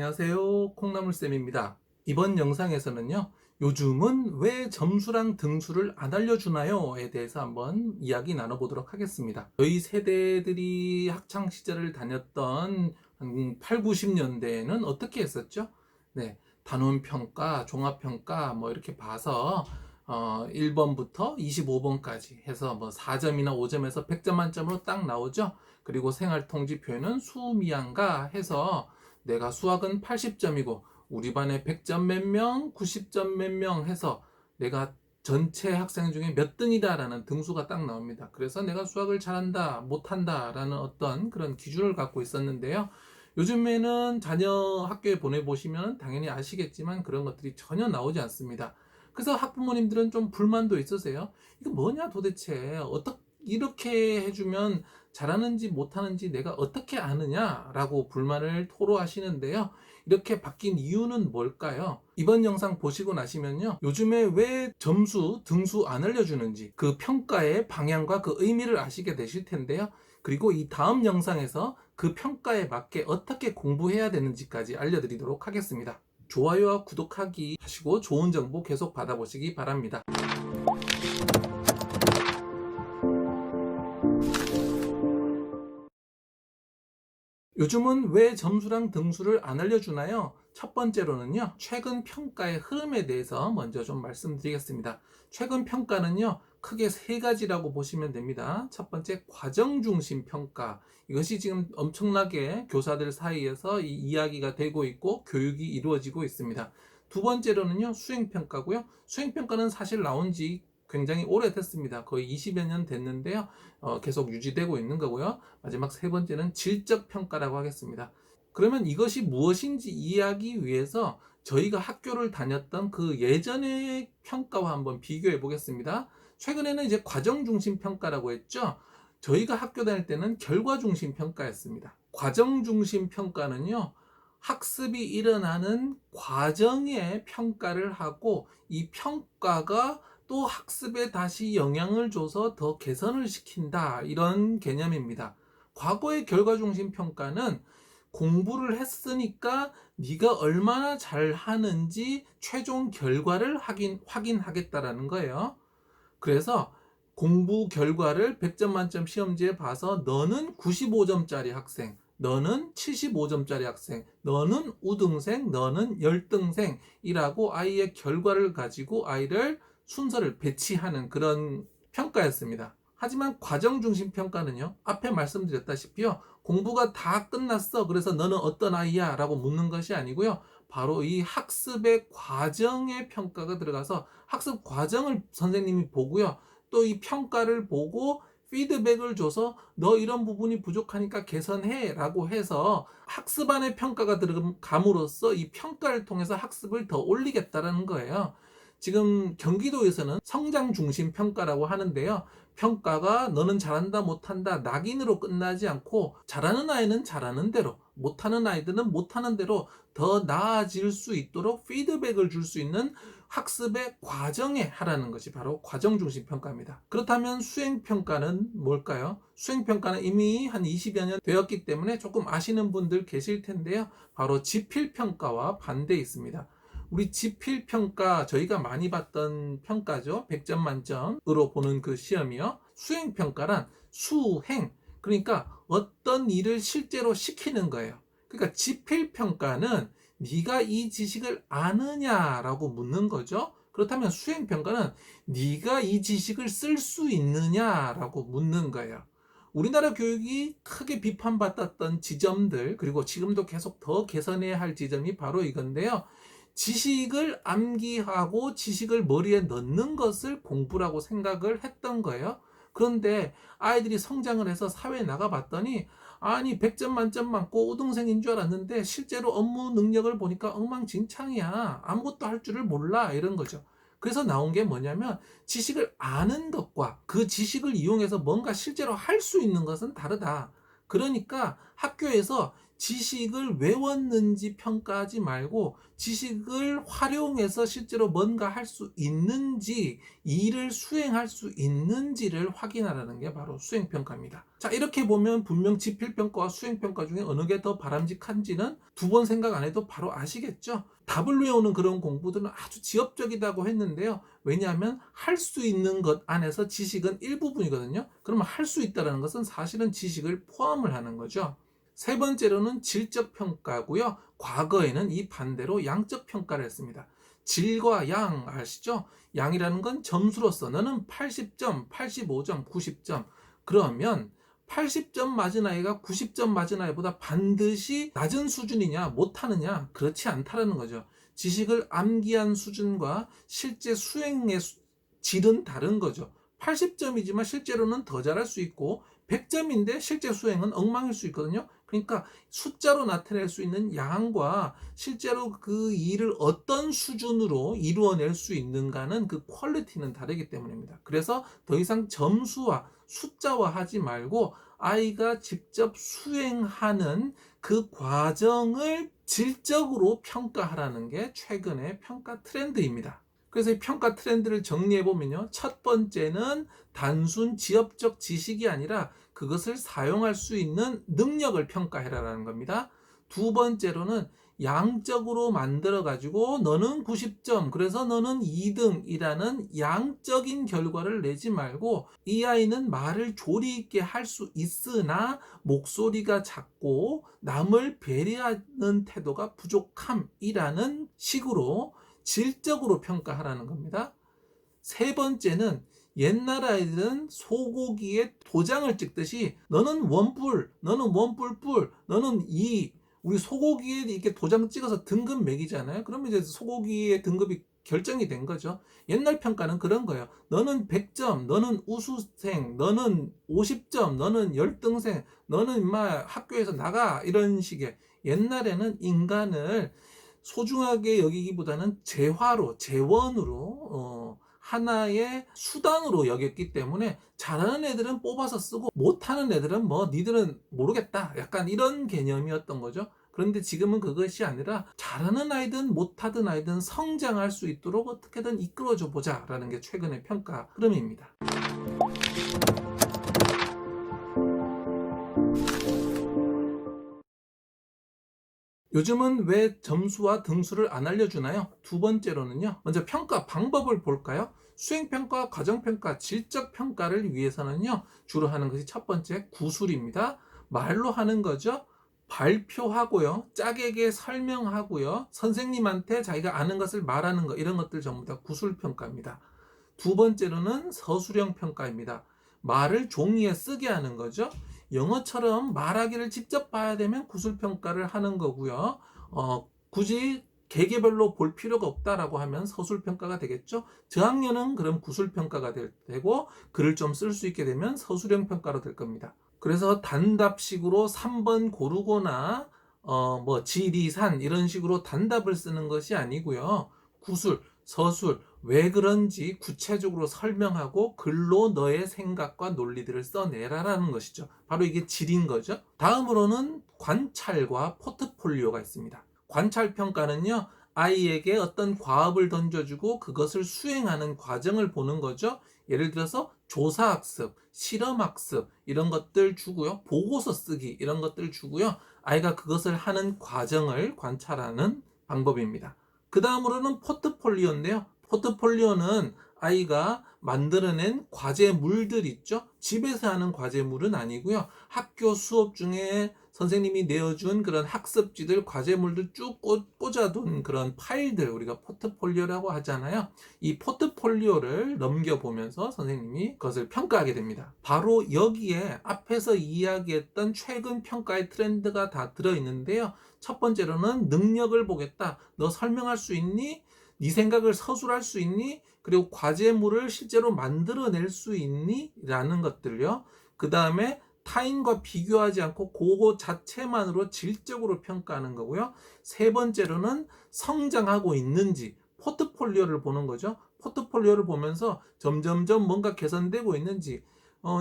안녕하세요. 콩나물쌤입니다. 이번 영상에서는요, 요즘은 왜 점수랑 등수를 안 알려주나요? 에 대해서 한번 이야기 나눠보도록 하겠습니다. 저희 세대들이 학창 시절을 다녔던 한 8, 90년대에는 어떻게 했었죠? 네, 단원평가, 종합평가 뭐 이렇게 봐서 1번부터 25번까지 해서 뭐 4점이나 5점에서 100점 만점으로 딱 나오죠? 그리고 생활통지표에는 수미양가 해서 내가 수학은 80점이고 우리 반에 100점 몇 명, 90점 몇 명 해서 내가 전체 학생 중에 몇 등이다라는 등수가 딱 나옵니다. 그래서 내가 수학을 잘한다, 못한다라는 어떤 그런 기준을 갖고 있었는데요. 요즘에는 자녀 학교에 보내보시면 당연히 아시겠지만 그런 것들이 전혀 나오지 않습니다. 그래서 학부모님들은 좀 불만도 있으세요. 이거 뭐냐 도대체 어떻게 이렇게 해주면 잘하는지 못하는지 내가 어떻게 아느냐라고 불만을 토로하시는데요. 이렇게 바뀐 이유는 뭘까요? 이번 영상 보시고 나시면요. 요즘에 왜 점수, 등수 안 알려주는지 그 평가의 방향과 그 의미를 아시게 되실 텐데요. 그리고 이 다음 영상에서 그 평가에 맞게 어떻게 공부해야 되는지까지 알려드리도록 하겠습니다. 좋아요와 구독하기 하시고 좋은 정보 계속 받아보시기 바랍니다. 요즘은 왜 점수랑 등수를 안 알려주나요? 첫 번째로는요, 최근 평가의 흐름에 대해서 먼저 좀 말씀드리겠습니다. 최근 평가는요, 크게 세 가지라고 보시면 됩니다. 첫 번째, 과정 중심 평가. 이것이 지금 엄청나게 교사들 사이에서 이 이야기가 되고 있고 교육이 이루어지고 있습니다. 두 번째로는요, 수행평가고요. 수행평가는 사실 나온 지 굉장히 오래됐습니다. 거의 20여 년 됐는데요. 계속 유지되고 있는 거고요. 마지막 세 번째는 질적 평가라고 하겠습니다. 그러면 이것이 무엇인지 이해하기 위해서 저희가 학교를 다녔던 그 예전의 평가와 한번 비교해 보겠습니다. 최근에는 이제 과정 중심 평가라고 했죠. 저희가 학교 다닐 때는 결과 중심 평가였습니다. 과정 중심 평가는요, 학습이 일어나는 과정에 평가를 하고 이 평가가 또 학습에 다시 영향을 줘서 더 개선을 시킨다. 이런 개념입니다. 과거의 결과 중심 평가는 공부를 했으니까 네가 얼마나 잘하는지 최종 결과를 확인하겠다라는 거예요. 그래서 공부 결과를 100점 만점 시험지에 봐서 너는 95점짜리 학생, 너는 75점짜리 학생, 너는 우등생, 너는 열등생이라고 아이의 결과를 가지고 아이를 순서를 배치하는 그런 평가였습니다. 하지만 과정 중심 평가는요, 앞에 말씀드렸다시피요, 공부가 다 끝났어. 그래서 너는 어떤 아이야? 라고 묻는 것이 아니고요, 바로 이 학습의 과정에 평가가 들어가서 학습 과정을 선생님이 보고요. 또 이 평가를 보고 피드백을 줘서 너 이런 부분이 부족하니까 개선해 라고 해서 학습 안에 평가가 들어감으로써 이 평가를 통해서 학습을 더 올리겠다라는 거예요. 지금 경기도에서는 성장 중심 평가라고 하는데요. 평가가 너는 잘한다 못한다 낙인으로 끝나지 않고 잘하는 아이는 잘하는 대로 못하는 아이들은 못하는 대로 더 나아질 수 있도록 피드백을 줄 수 있는 학습의 과정에 하라는 것이 바로 과정 중심 평가입니다. 그렇다면 수행 평가는 뭘까요? 수행 평가는 이미 한 20여 년 되었기 때문에 조금 아시는 분들 계실 텐데요. 바로 지필 평가와 반대 있습니다. 우리 지필 평가 저희가 많이 봤던 평가죠. 100점 만점으로 보는 그 시험이요. 수행 평가란 수행, 그러니까 어떤 일을 실제로 시키는 거예요. 그러니까 지필 평가는 네가 이 지식을 아느냐라고 묻는 거죠. 그렇다면 수행 평가는 네가 이 지식을 쓸 수 있느냐라고 묻는 거예요. 우리나라 교육이 크게 비판받았던 지점들, 그리고 지금도 계속 더 개선해야 할 지점이 바로 이건데요. 지식을 암기하고 지식을 머리에 넣는 것을 공부라고 생각을 했던 거예요. 그런데 아이들이 성장을 해서 사회에 나가봤더니 아니 100점 만점 맞고 우등생인 줄 알았는데 실제로 업무 능력을 보니까 엉망진창이야. 아무것도 할 줄을 몰라 이런 거죠. 그래서 나온 게 뭐냐면 지식을 아는 것과 그 지식을 이용해서 뭔가 실제로 할 수 있는 것은 다르다. 그러니까 학교에서 지식을 외웠는지 평가하지 말고 지식을 활용해서 실제로 뭔가 할 수 있는지, 일을 수행할 수 있는지를 확인하라는 게 바로 수행평가입니다. 자, 이렇게 보면 분명 지필평가와 수행평가 중에 어느 게 더 바람직한지는 두 번 생각 안 해도 바로 아시겠죠? 답을 외우는 그런 공부들은 아주 지엽적이다고 했는데요. 왜냐하면 할 수 있는 것 안에서 지식은 일부분이거든요. 그러면 할 수 있다는 것은 사실은 지식을 포함을 하는 거죠. 세 번째로는 질적 평가고요. 과거에는 이 반대로 양적 평가를 했습니다. 질과 양 아시죠? 양이라는 건 점수로서 너는 80점, 85점, 90점. 그러면 80점 맞은 아이가 90점 맞은 아이보다 반드시 낮은 수준이냐, 못하느냐? 그렇지 않다라는 거죠. 지식을 암기한 수준과 실제 수행의 질은 다른 거죠. 80점이지만 실제로는 더 잘할 수 있고 100점인데 실제 수행은 엉망일 수 있거든요. 그러니까 숫자로 나타낼 수 있는 양과 실제로 그 일을 어떤 수준으로 이루어낼 수 있는가는 그 퀄리티는 다르기 때문입니다. 그래서 더 이상 점수와 숫자화 하지 말고 아이가 직접 수행하는 그 과정을 질적으로 평가하라는 게 최근의 평가 트렌드입니다. 그래서 이 평가 트렌드를 정리해 보면요. 첫 번째는 단순 지엽적 지식이 아니라 그것을 사용할 수 있는 능력을 평가해라라는 겁니다. 두 번째로는 양적으로 만들어 가지고 너는 90점, 그래서 너는 2등이라는 양적인 결과를 내지 말고 이 아이는 말을 조리 있게 할 수 있으나 목소리가 작고 남을 배려하는 태도가 부족함이라는 식으로 질적으로 평가하라는 겁니다. 세 번째는 옛날 아이들은 소고기에 도장을 찍듯이 너는 원뿔, 너는 원뿔뿔, 너는 이 우리 소고기에 이렇게 도장 찍어서 등급 매기잖아요. 그러면 이제 소고기의 등급이 결정이 된 거죠. 옛날 평가는 그런 거예요. 너는 100점, 너는 우수생, 너는 50점, 너는 열등생, 너는 인마 학교에서 나가 이런 식의 옛날에는 인간을 소중하게 여기기보다는 재화로, 재원으로 하나의 수단으로 여겼기 때문에 잘하는 애들은 뽑아서 쓰고 못하는 애들은 뭐 니들은 모르겠다 약간 이런 개념이었던 거죠. 그런데 지금은 그것이 아니라 잘하는 아이든 못하든 아이든 성장할 수 있도록 어떻게든 이끌어줘 보자라는 게 최근의 평가 흐름입니다. 요즘은 왜 점수와 등수를 안 알려주나요? 두 번째로는요. 먼저 평가 방법을 볼까요? 수행평가, 과정평가, 질적평가를 위해서는요. 주로 하는 것이 첫 번째 구술입니다. 말로 하는 거죠. 발표하고요. 짝에게 설명하고요. 선생님한테 자기가 아는 것을 말하는 거 이런 것들 전부 다 구술평가입니다. 두 번째로는 서술형 평가입니다. 말을 종이에 쓰게 하는 거죠. 영어처럼 말하기를 직접 봐야 되면 구술평가를 하는 거고요. 굳이 개개별로 볼 필요가 없다라고 하면 서술평가가 되겠죠. 저학년은 그럼 구술평가가 되고 글을 좀 쓸 수 있게 되면 서술형 평가로 될 겁니다. 그래서 단답식으로 3번 고르거나 지리산 이런 식으로 단답을 쓰는 것이 아니고요. 구술, 서술, 왜 그런지 구체적으로 설명하고 글로 너의 생각과 논리들을 써내라라는 것이죠. 바로 이게 질인 거죠. 다음으로는 관찰과 포트폴리오가 있습니다. 관찰 평가는요, 아이에게 어떤 과업을 던져주고 그것을 수행하는 과정을 보는 거죠. 예를 들어서 조사학습, 실험학습 이런 것들 주고요. 보고서 쓰기 이런 것들 주고요. 아이가 그것을 하는 과정을 관찰하는 방법입니다. 그 다음으로는 포트폴리오인데요. 포트폴리오는 아이가 만들어낸 과제물들 있죠. 집에서 하는 과제물은 아니고요. 학교 수업 중에 선생님이 내어준 그런 학습지들, 과제물들 쭉 꽂아둔 그런 파일들 우리가 포트폴리오라고 하잖아요. 이 포트폴리오를 넘겨보면서 선생님이 그것을 평가하게 됩니다. 바로 여기에 앞에서 이야기했던 최근 평가의 트렌드가 다 들어있는데요. 첫 번째로는 능력을 보겠다. 너 설명할 수 있니? 네 생각을 서술할 수 있니? 그리고 과제물을 실제로 만들어낼 수 있니? 라는 것들요. 그 다음에 타인과 비교하지 않고 그거 자체만으로 질적으로 평가하는 거고요. 세 번째로는 성장하고 있는지 포트폴리오를 보는 거죠. 포트폴리오를 보면서 점점점 뭔가 개선되고 있는지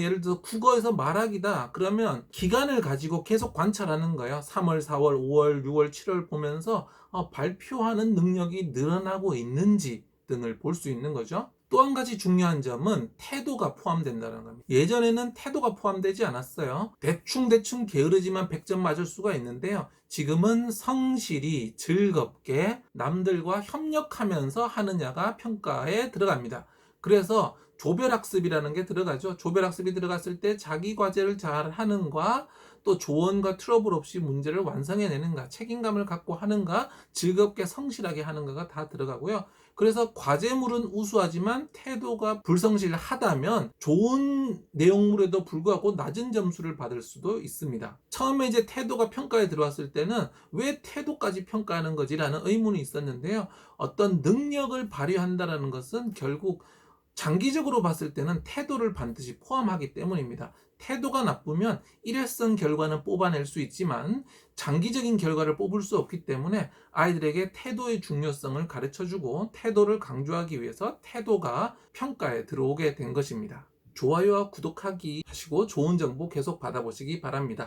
예를 들어서 국어에서 말하기다 그러면 기간을 가지고 계속 관찰하는 거예요. 3월, 4월, 5월, 6월, 7월 보면서 발표하는 능력이 늘어나고 있는지 등을 볼 수 있는 거죠. 또 한 가지 중요한 점은 태도가 포함된다는 겁니다. 예전에는 태도가 포함되지 않았어요. 대충 게으르지만 100점 맞을 수가 있는데요. 지금은 성실히 즐겁게 남들과 협력하면서 하느냐가 평가에 들어갑니다. 그래서 조별학습이라는 게 들어가죠. 조별학습이 들어갔을 때 자기 과제를 잘 하는가, 또 조언과 트러블 없이 문제를 완성해내는가, 책임감을 갖고 하는가, 즐겁게 성실하게 하는가가 다 들어가고요. 그래서 과제물은 우수하지만 태도가 불성실하다면 좋은 내용물에도 불구하고 낮은 점수를 받을 수도 있습니다. 처음에 이제 태도가 평가에 들어왔을 때는 왜 태도까지 평가하는 거지라는 의문이 있었는데요. 어떤 능력을 발휘한다는 것은 결국 장기적으로 봤을 때는 태도를 반드시 포함하기 때문입니다. 태도가 나쁘면 일회성 결과는 뽑아낼 수 있지만 장기적인 결과를 뽑을 수 없기 때문에 아이들에게 태도의 중요성을 가르쳐주고 태도를 강조하기 위해서 태도가 평가에 들어오게 된 것입니다. 좋아요와 구독하기 하시고 좋은 정보 계속 받아보시기 바랍니다.